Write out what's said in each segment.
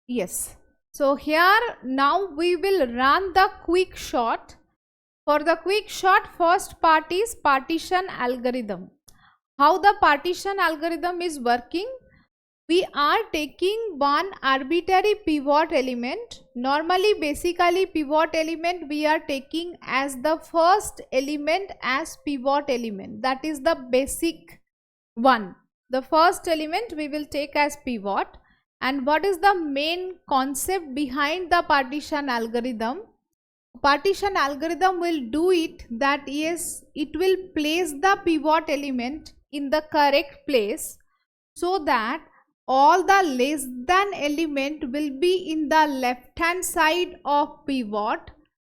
Yes. So here now we will run the quick shot. For the quick shot, first part is partition algorithm. How the partition algorithm is working? We are taking one arbitrary pivot element. Normally, basically pivot element we are taking as the first element as pivot element. That is the basic one. The first element we will take as pivot. And what is the main concept behind the partition algorithm? Partition algorithm will do it that yes, it will place the pivot element in the correct place so that all the less than element will be in the left hand side of pivot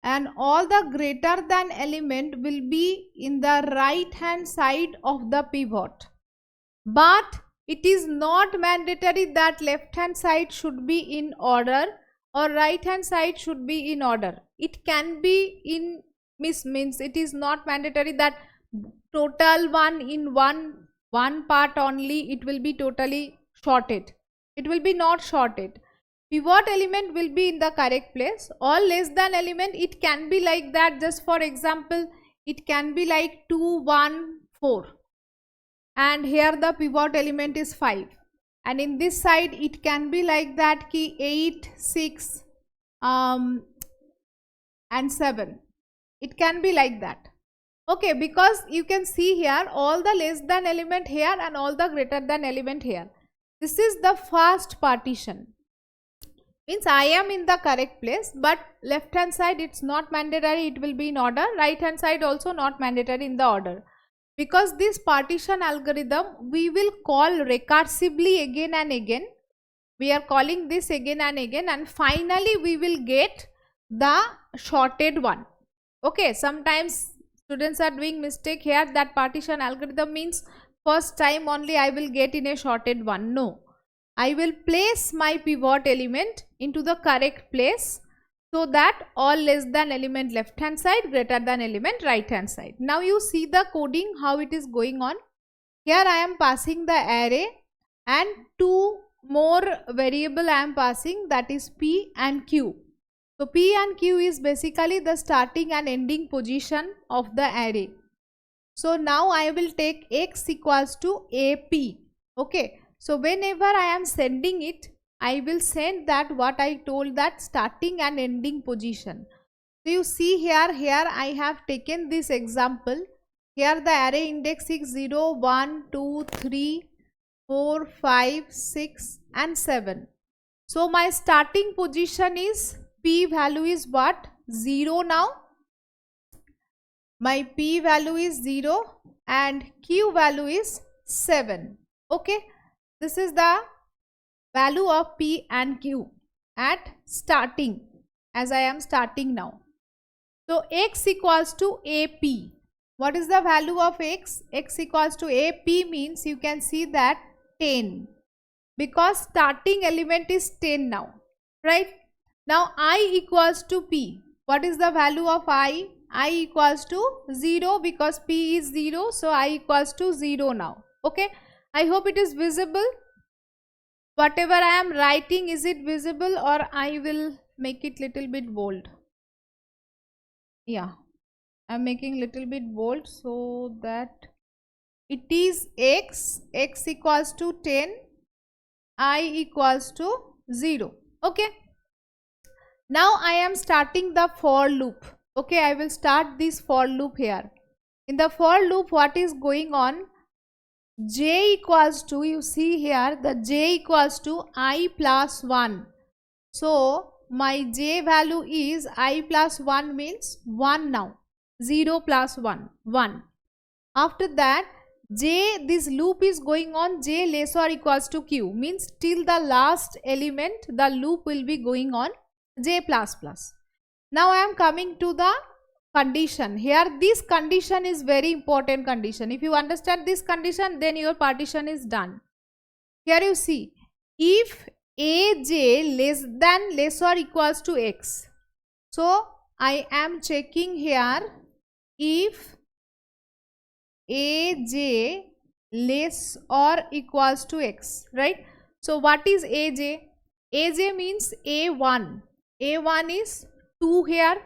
and all the greater than element will be in the right hand side of the pivot. But it is not mandatory that left hand side should be in order or right hand side should be in order. It can be in means it is not mandatory that total one in one part only it will be totally shorted. It will be not shorted. Pivot element will be in the correct place. All less than element it can be like that. Just for example, it can be like 2, 1, 4. And here the pivot element is 5. And in this side it can be like that ki 8, 6 and 7. It can be like that. Okay, because you can see here all the less than element here and all the greater than element here. This is the first partition. Means I am in the correct place, but left hand side it's not mandatory, it will be in order. Right hand side also not mandatory in the order. Because this partition algorithm we will call recursively again and again. We are calling this again and finally we will get the shorted one. Okay, sometimes students are doing mistake here that partition algorithm means first time only I will get in a shorted one. No, I will place my pivot element into the correct place so that all less than element left hand side greater than element right hand side. Now you see the coding how it is going on. Here I am passing the array and two more variable I am passing, that is p and q. So p and q is basically the starting and ending position of the array. So now I will take x equals to ap. Okay, so whenever I am sending it, I will send that what I told, that starting and ending position. So you see here I have taken this example. Here the array index is 0, 1, 2, 3, 4, 5, 6 and 7. So my starting position is p value is what? 0 now. My p value is 0 and q value is 7. Okay, this is the value of p and q at starting as I am starting now. So x equals to ap. What is the value of x? X equals to ap means you can see that 10 because starting element is 10 now, right? Now I equals to p. What is the value of I? I equals to 0 because p is 0, so I equals to 0 now. Okay, I hope it is visible. Whatever I am writing, is it visible or I will make it little bit bold? Yeah, I am making little bit bold so that it is x equals to 10, I equals to 0. Okay, now I am starting the for loop. Okay, I will start this for loop here. In the for loop, what is going on? J equals to, you see here the j equals to I plus 1. So my j value is I plus 1 means 1 now. 0 plus 1, 1. After that j, this loop is going on, j less or equals to q means till the last element the loop will be going on j plus plus. Now I am coming to the condition. Here this condition is very important condition. If you understand this condition, then your partition is done. Here you see, if aj less or equals to x. So I am checking here if aj less or equals to x, right? So what is aj? AJ means A1. A1 is 2 here.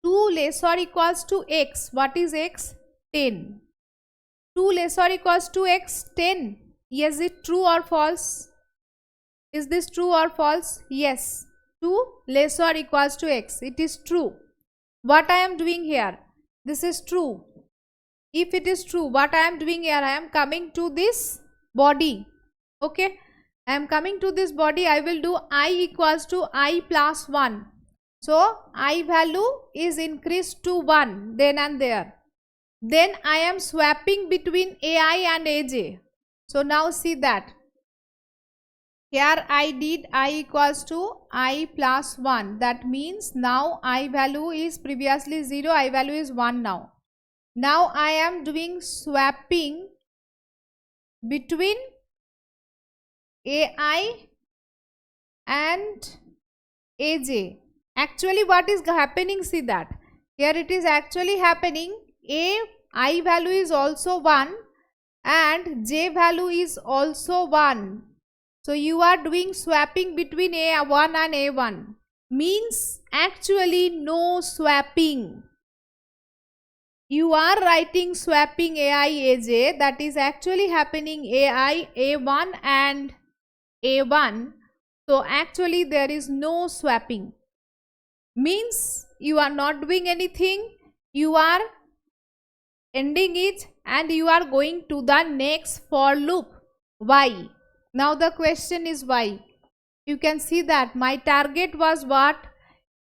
2 less or equals to X. What is X? 10. 2 less or equals to X? 10. Is it true or false? Is this true or false? Yes. 2 less or equals to X. It is true. What I am doing here? This is true. If it is true, what I am doing here? I am coming to this body. Okay. I am coming to this body. I will do I equals to I plus 1. So I value is increased to 1 then and there. Then I am swapping between AI and AJ. So now see that. Here I did I equals to I plus 1. That means now I value is previously 0. I value is 1 now. Now I am doing swapping between AI and AJ. Actually what is happening, see that. Here it is actually happening. I value is also 1 and J value is also 1. So you are doing swapping between A1 and A1. Means actually no swapping. You are writing swapping AI AJ, that is actually happening AI A1 and A1. So actually there is no swapping. Means you are not doing anything, you are ending it and you are going to the next for loop. Why? Now the question is why. You can see that my target was what?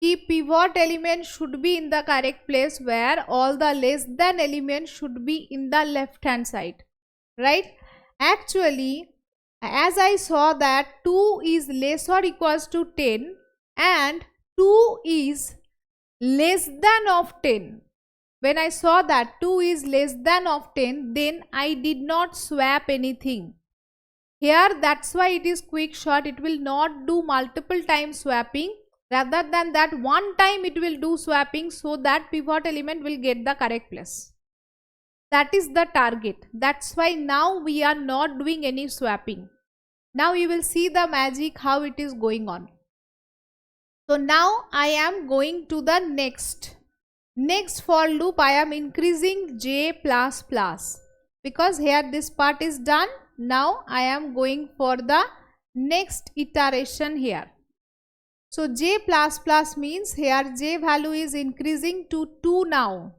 Key pivot element should be in the correct place, where all the less than elements should be in the left hand side, right? Actually, as I saw that 2 is less or equals to 10 and 2 is less than of 10. When I saw that 2 is less than of 10, then I did not swap anything. Here that's why it is quick short. It will not do multiple times swapping. Rather than that, one time it will do swapping so that pivot element will get the correct place. That is the target. That's why now we are not doing any swapping. Now you will see the magic how it is going on. So now I am going to the next for loop. I am increasing J plus plus because here this part is done. Now I am going for the next iteration here. So J plus plus means here J value is increasing to 2 now.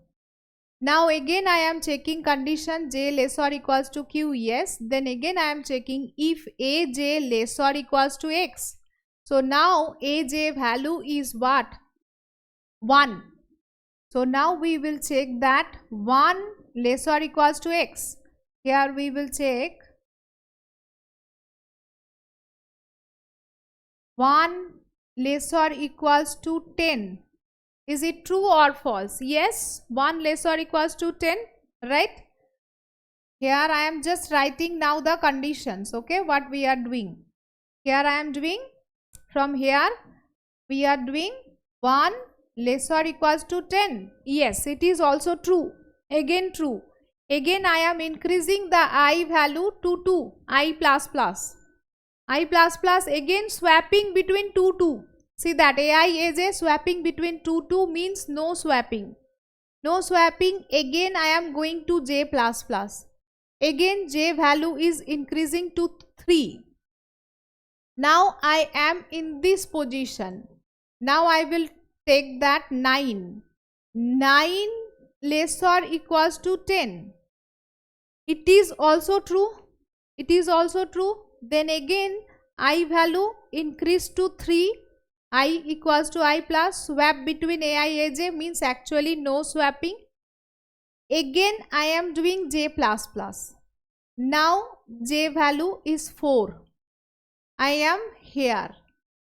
Now again I am checking condition J less or equals to Q, yes. Then again I am checking if AJ less or equals to X. So now AJ value is what? 1. So now we will check that 1 less or equals to X. Here we will check 1 less or equals to 10. Is it true or false? Yes, 1 less or equals to 10, right? Here I am just writing now the conditions, okay, what we are doing. Here I am doing, from here we are doing 1 less or equals to 10. Yes, it is also true. Again true. Again I am increasing the I value to 2, I plus plus. I plus plus, again swapping between 2. See that AI AJ swapping between 2 means no swapping. No swapping. Again I am going to J plus plus. Again J value is increasing to 3. Now I am in this position. Now I will take that 9. 9 less or equals to 10. It is also true. It is also true. Then again I value increase to 3. I equals to I plus, swap between AI AJ means actually no swapping. Again I am doing J plus plus. Now J value is 4. I am here.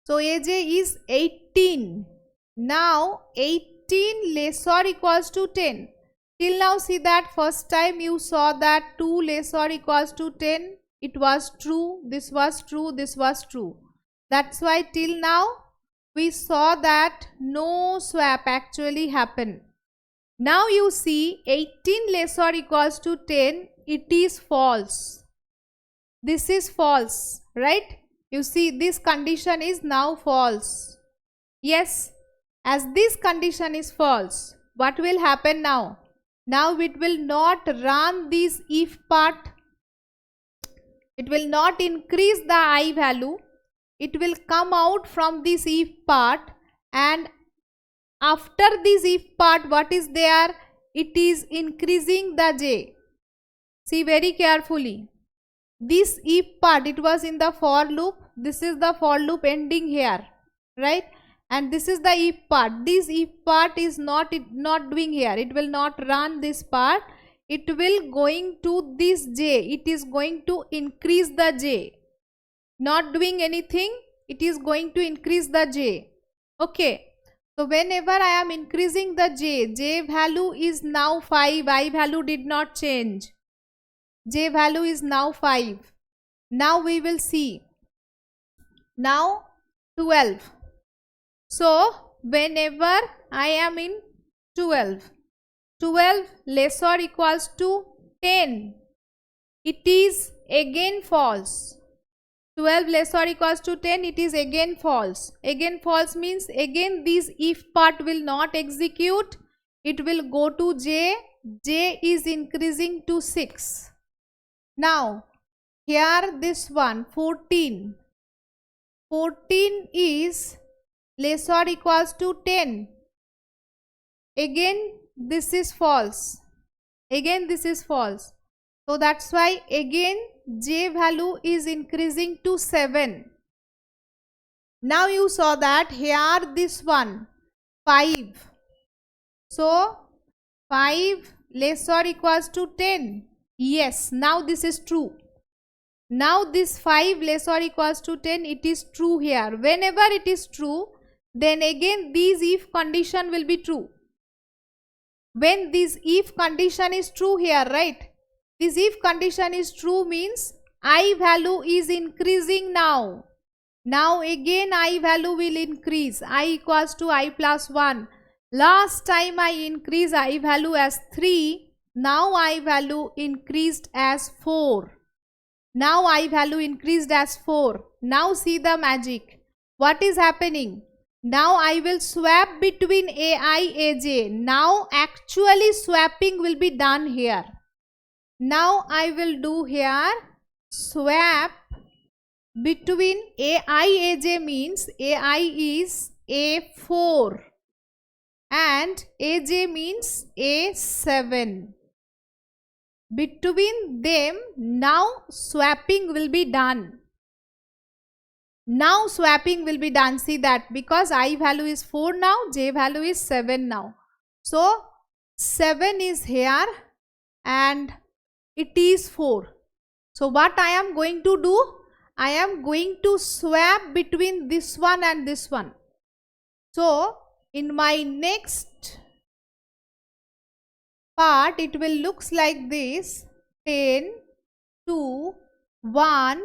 So AJ is 18. Now 18 less or equals to 10. Till now see that first time you saw that 2 less or equals to 10. It was true, this was true, this was true. That's why till now we saw that no swap actually happened. Now you see 18 less or equals to 10, it is false. This is false, right? You see, this condition is now false. Yes, as this condition is false, what will happen now? Now it will not run this if part. It will not increase the I value. It will come out from this if part, and after this if part, what is there? It is increasing the j. See very carefully. This if part, it was in the for loop. This is the for loop ending here, right? And this is the if part. This if part is not doing here. It will not run this part. It will going to this j. It is going to increase the j. Not doing anything. It is going to increase the j. Okay. So whenever I am increasing the j value is now 5. I value did not change. J value is now 5. Now we will see. Now 12. So whenever I am in 12 less or equals to 10, it is again false. 12 less or equals to 10, it is again false. Again false means again this if part will not execute. It will go to j. J is increasing to 6. Now here this one 14. 14 is less or equals to 10. Again this is false. Again this is false. So that's why again j value is increasing to 7. Now you saw that here this one 5. So 5 less or equals to 10. Yes, now this is true. Now this 5 less or equals to 10, it is true here. Whenever it is true, then again this if condition will be true. When this if condition is true here, right? This if condition is true means I value is increasing now. Now again I value will increase. I equals to I plus 1. Last time I increase I value as 3. Now I value increased as 4. Now I value increased as 4. Now see the magic. What is happening? Now I will swap between AI, AJ. Now actually swapping will be done here. Now I will do here swap between AI, AJ means AI is A4 and AJ means A7. Between them now swapping will be done. Now swapping will be done. See that because I value is 4 now, j value is 7 now. So 7 is here and it is 4. So what I am going to do? I am going to swap between this one and this one. So in my next part it will looks like this: 10, 2, 1,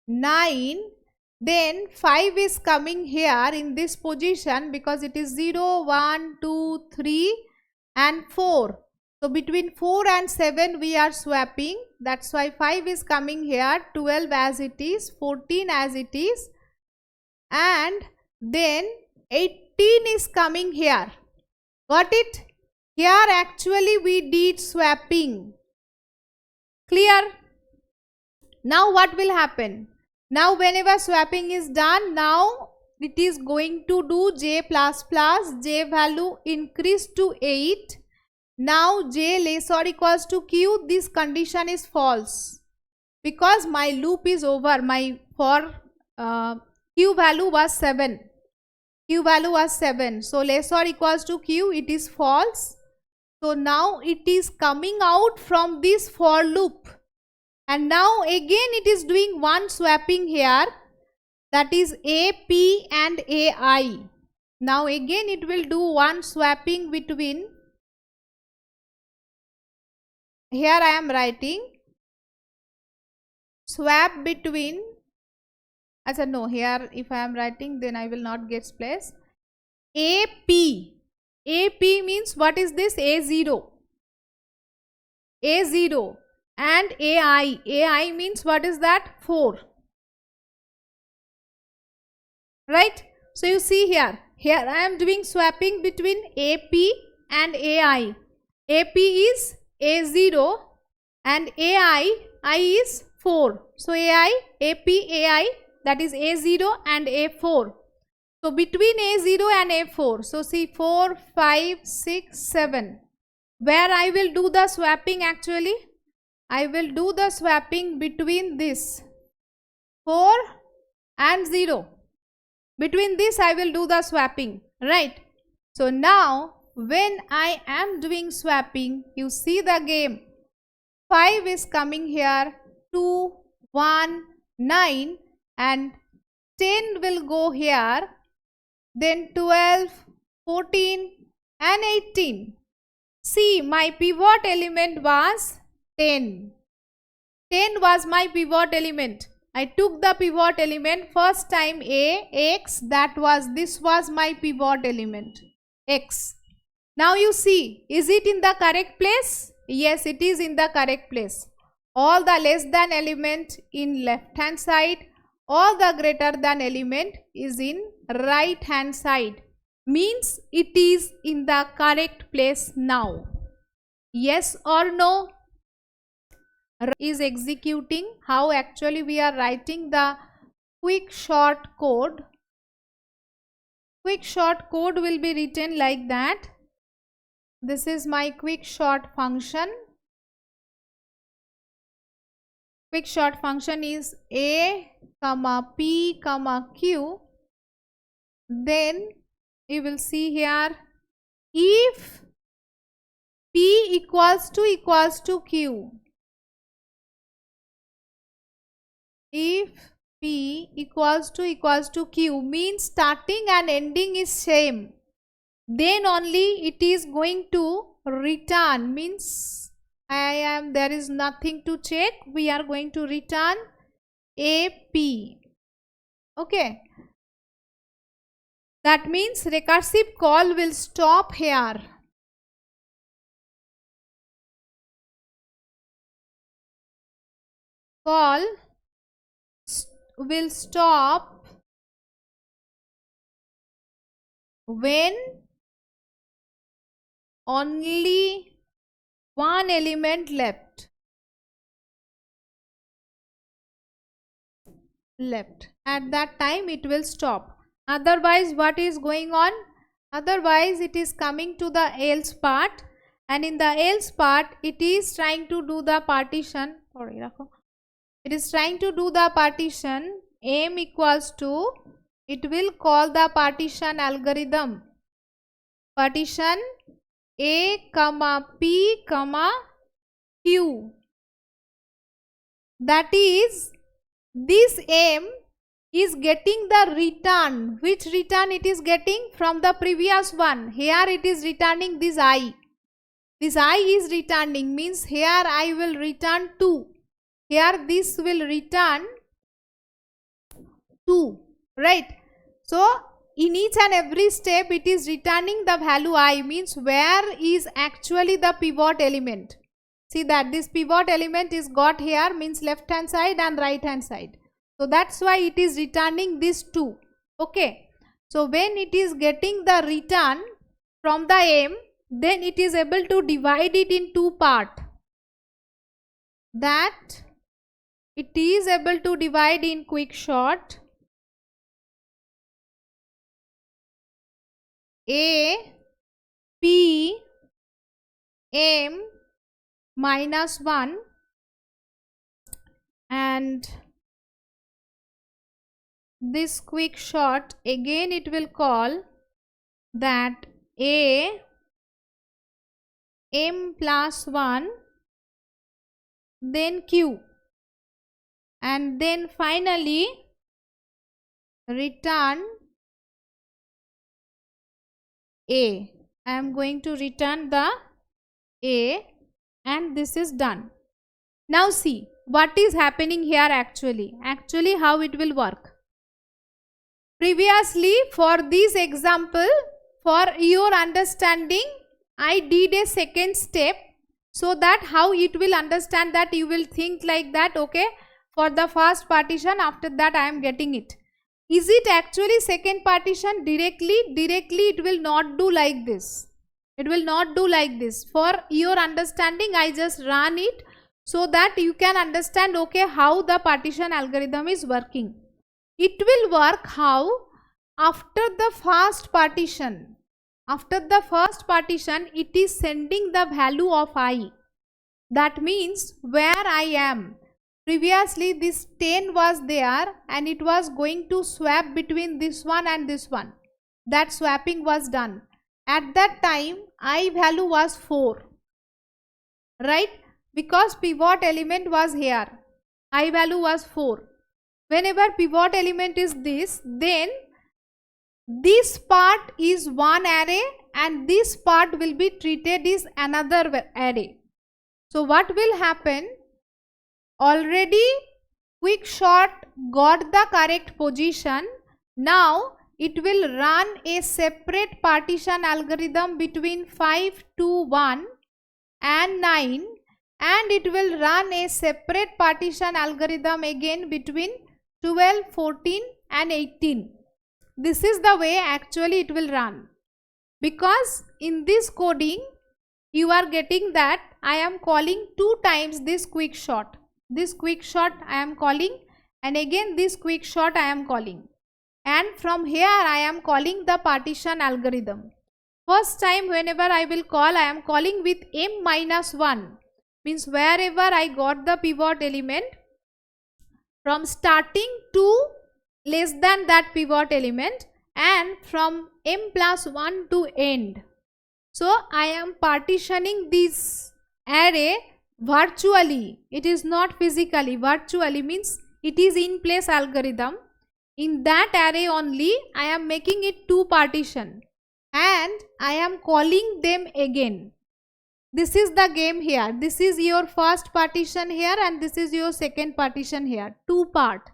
9. Then 5 is coming here in this position because it is 0, 1, 2, 3 and 4. So between 4 and 7 we are swapping. That's why 5 is coming here, 12 as it is, 14 as it is, and then 18 is coming here. Got it? Here actually we did swapping. Clear? Now what will happen? Now whenever swapping is done, now it is going to do j plus plus, j value increase to 8. Now j less or equals to q, this condition is false because my loop is over. My for q value was 7. Q value was 7. So less or equals to q, it is false. So now it is coming out from this for loop. And now again it is doing one swapping here, that is AP and AI. Now again it will do one swapping between, here I am writing swap between, no, here if I am writing then I will not get place. AP. AP means what is this? A0. A0. And AI. AI means what is that? 4. right? So you see here I am doing swapping between AP and AI. AP is A0 and I is 4. So AP, AI, that is A0 and A4. So between A0 and A4, so see 4, 5, 6, 7. Where I will do the swapping actually? I will do the swapping between this 4 and 0. Between this I will do the swapping, right? So now when I am doing swapping, you see the game. 5 is coming here, 2, 1, 9 and 10 will go here, then 12, 14 and 18. See, my pivot element was 10. 10 was my pivot element. I took the pivot element first time X, this was my pivot element X. Now you see, is it in the correct place? Yes, it is in the correct place. All the less than element in left hand side, all the greater than element is in right hand side. Means it is in the correct place now. Yes or no? Is executing. How actually we are writing the quick short code. Quick short code will be written like that. This is my quick short function. Quick short function is A, P, Q. Then you will see here, if P equals to Q. If P equals to Q means starting and ending is same, then only it is going to return, means there is nothing to check, we are going to return AP. Okay, that means recursive call will stop here. Call will stop when only one element left. At that time it will stop. Otherwise what is going on? Otherwise it is coming to the else part, and in the else part it is trying to do the partition. It is trying to do the partition m equals to, it will call the partition algorithm. Partition A, P, Q. That is, this m is getting the return. Which return it is getting? From the previous one. Here it is returning this I. This I is returning, means here I will return 2. Here this will return 2, right? So in each and every step it is returning the value I, means where is actually the pivot element. See that this pivot element is got here, means left hand side and right hand side. So that's why it is returning this 2. Okay. So when it is getting the return from the m, then it is able to divide it in 2 parts. That it is able to divide in quick short A, P, M minus 1, and this quick short again it will call that A, M plus 1, then Q, and then finally return A. I am going to return the A, and this is done. Now see what is happening here actually. Actually how it will work. Previously for this example, for your understanding, I did a second step, so that how it will understand, that you will think like that, okay, for the first partition, after that I am getting it. Is it actually second partition directly? Directly it will not do like this. It will not do like this. For your understanding, I just run it so that you can understand, okay, how the partition algorithm is working. It will work how? After the first partition. After the first partition, it is sending the value of I. That means where I am. Previously this 10 was there and it was going to swap between this one and this one. That swapping was done. At that time I value was 4. Right? Because pivot element was here. I value was 4. Whenever pivot element is this, then this part is one array and this part will be treated as another array. So what will happen? Already Quickshot got the correct position. Now it will run a separate partition algorithm between 5 to 1 and 9, and it will run a separate partition algorithm again between 12, 14 and 18. This is the way actually it will run, because in this coding you are getting that I am calling 2 times this Quickshot. This Quickshot I am calling, and again this Quickshot I am calling, and from here I am calling the partition algorithm. First time whenever I will call, I am calling with m minus 1, means wherever I got the pivot element, from starting to less than that pivot element, and from m plus 1 to end. So I am partitioning this array virtually. It is not physically. Virtually means it is in place algorithm. In that array only I am making it 2 partition and I am calling them again. This is the game here. This is your first partition here and this is your second partition here. 2 part.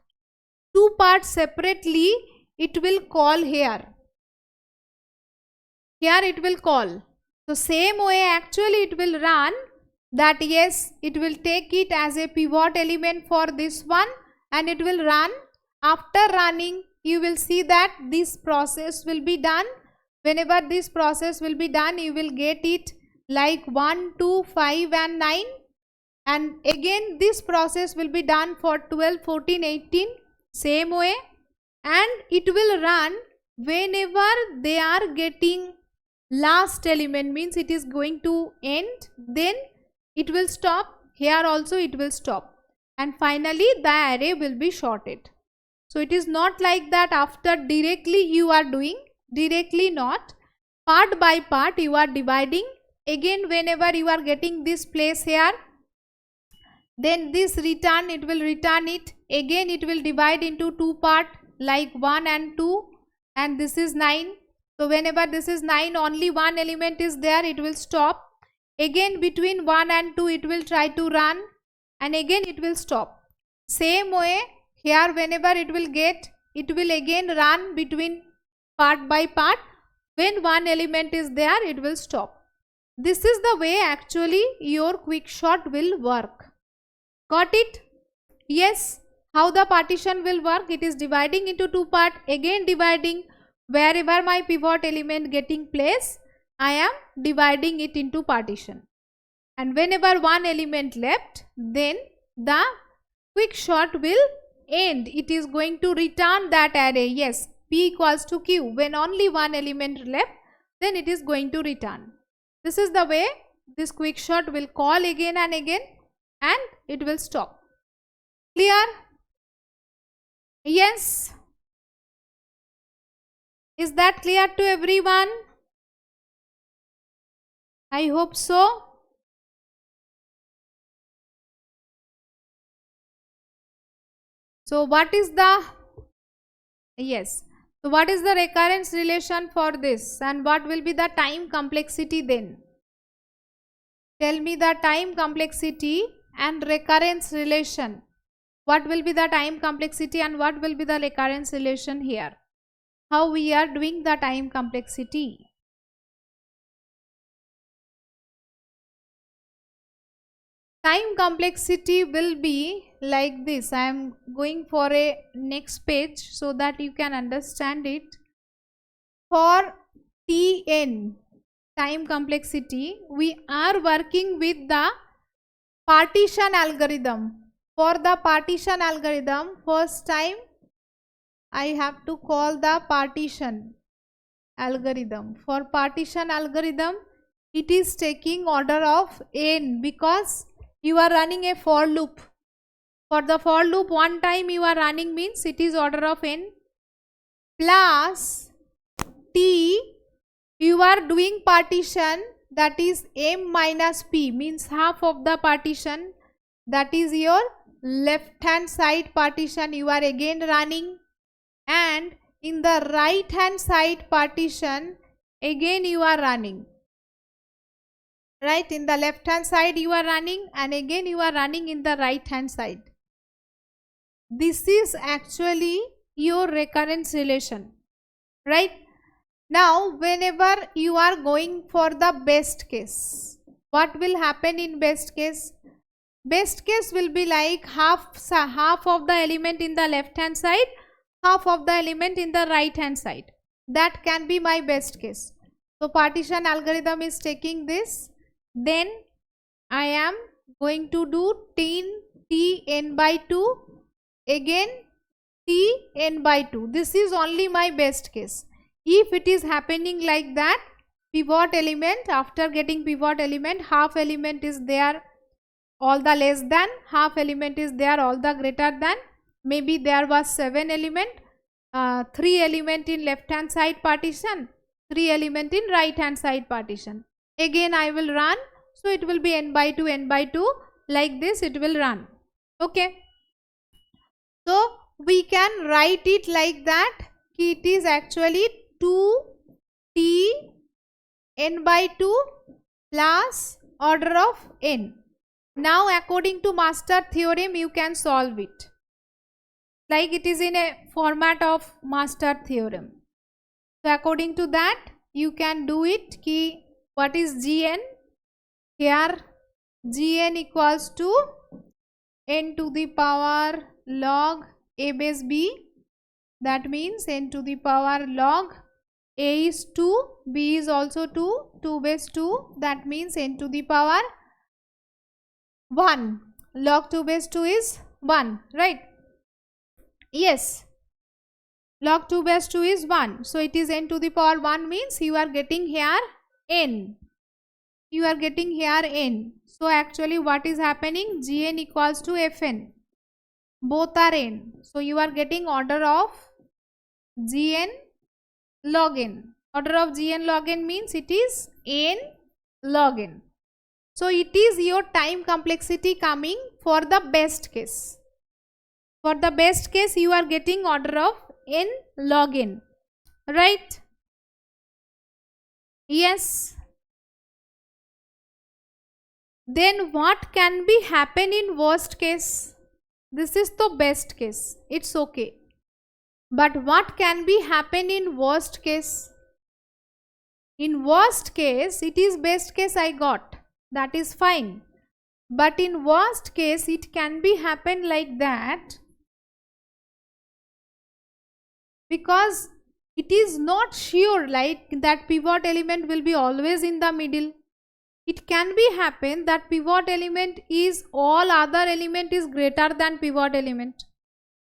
2 parts separately it will call here. Here it will call. So same way actually it will run, that yes, it will take it as a pivot element for this one and it will run. After running you will see that this process will be done. Whenever this process will be done, you will get it like 1, 2, 5 and 9, and again this process will be done for 12, 14, 18, same way, and it will run whenever they are getting last element, means it is going to end, then it will stop. Here also it will stop, and finally the array will be sorted. So it is not like that after directly you are doing, directly not, part by part you are dividing. Again whenever you are getting this place here, then this return, it will return it, again it will divide into 2 part like 1 and 2, and this is 9. So whenever this is 9, only one element is there, it will stop. Again between 1 and 2 it will try to run, and again it will stop. Same way here, whenever it will get, it will again run between part by part. When one element is there, it will stop. This is the way actually your Quickshot will work. Got it? Yes. How the partition will work? It is dividing into 2 parts, again dividing. Wherever my pivot element getting place, I am dividing it into partition. And whenever one element left, then the Quickshot will end. It is going to return that array. Yes, P equals to Q. When only one element left, then it is going to return. This is the way this Quickshot will call again and again, and it will stop. Clear? Yes. Is that clear to everyone? I hope so. So what is the, yes, so what is the recurrence relation for this, and what will be the time complexity then? Tell me the time complexity and recurrence relation. What will be the time complexity and what will be the recurrence relation here? How we are doing the time complexity? time complexity will be like this. I am going for a next page so that you can understand it. For Tn, time complexity, we are working with the partition algorithm. For the partition algorithm, first time I have to call the partition algorithm. For partition algorithm, it is taking order of n because you are running a for loop. For the for loop, one time you are running means it is order of n plus t, you are doing partition, that is m minus p, means half of the partition, that is your left hand side partition you are again running, and in the right hand side partition again you are running. Right, in the left hand side you are running and again you are running in the right hand side. This is actually your recurrence relation. Right, now whenever you are going for the best case, what will happen in best case? Best case will be like half of the element in the left hand side, half of the element in the right hand side. That can be my best case. So partition algorithm is taking this. Then I am going to do t n by 2, again t n by 2. This is only my best case. If it is happening like that, pivot element, after getting pivot element, half element is there, all the less than, half element is there, all the greater than, maybe there was 7 element, 3 element in left hand side partition, 3 element in right hand side partition. Again I will run, so it will be n by 2, like this it will run. Okay, so we can write it like that, it is actually 2t n by 2 plus order of n. Now according to master theorem you can solve it, like it is in a format of master theorem. So according to that you can do it. Ki what is Gn? Here Gn equals to n to the power log a base b, that means n to the power log a is 2, b is also 2 base 2, that means n to the power 1, log 2 base 2 is 1, right? Yes, log 2 base 2 is 1, so it is n to the power 1, means you are getting here n, you are getting here n. So actually what is happening, Gn equals to Fn, both are n, so you are getting order of Gn log n. Order of Gn log n means it is n log n. So it is your time complexity coming for the best case. For the best case you are getting order of n log n, right? Yes. Then what can be happen in worst case? This is the best case, it's okay. But what can be happen in worst case? In worst case, it is best case I got, that is fine. But in worst case it can be happen like that, because it is not sure like that pivot element will be always in the middle. It can be happen that pivot element is all other element is greater than pivot element.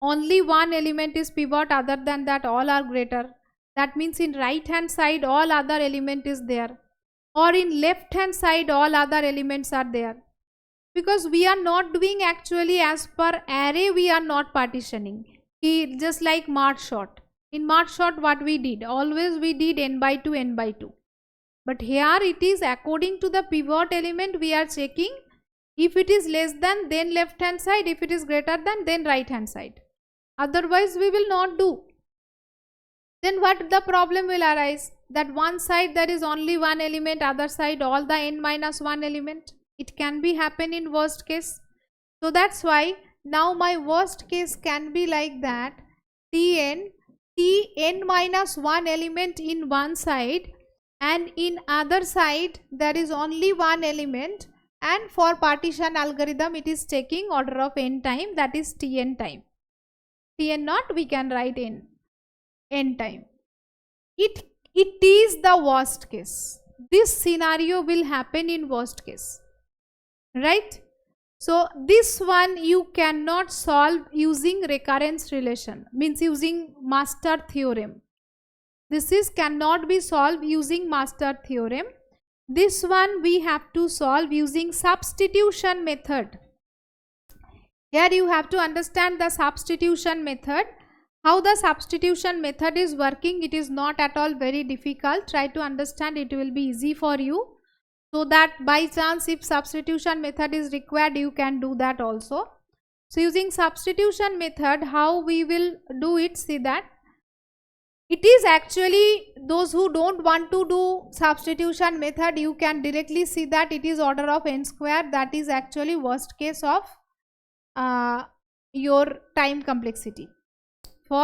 Only one element is pivot, other than that all are greater. That means in right hand side all other element is there, or in left hand side all other elements are there. Because we are not doing actually as per array, we are not partitioning. Just like Mart short. In Mart short what we did? Always we did n by 2, n by 2. But here it is according to the pivot element we are checking. If it is less than, then left hand side. If it is greater than, then right hand side. Otherwise we will not do. Then what the problem will arise? That one side there is only one element, other side all the n minus 1 element. It can be happen in worst case. So that's why now my worst case can be like that. Tn minus 1 element in one side, and in other side there is only one element, and for partition algorithm it is taking order of n time, that is Tn time. Tn naught we can write in n time. It is the worst case. This scenario will happen in worst case, right? So this one you cannot solve using recurrence relation, means using master theorem. This is cannot be solved using master theorem. This one we have to solve using substitution method. Here you have to understand the substitution method. How the substitution method is working, it is not at all very difficult. Try to understand, it will be easy for you. So that by chance if substitution method is required, you can do that also. So using substitution method, how we will do it, see that. It is actually, those who don't want to do substitution method, you can directly see that it is order of n square. That is actually worst case of your time complexity.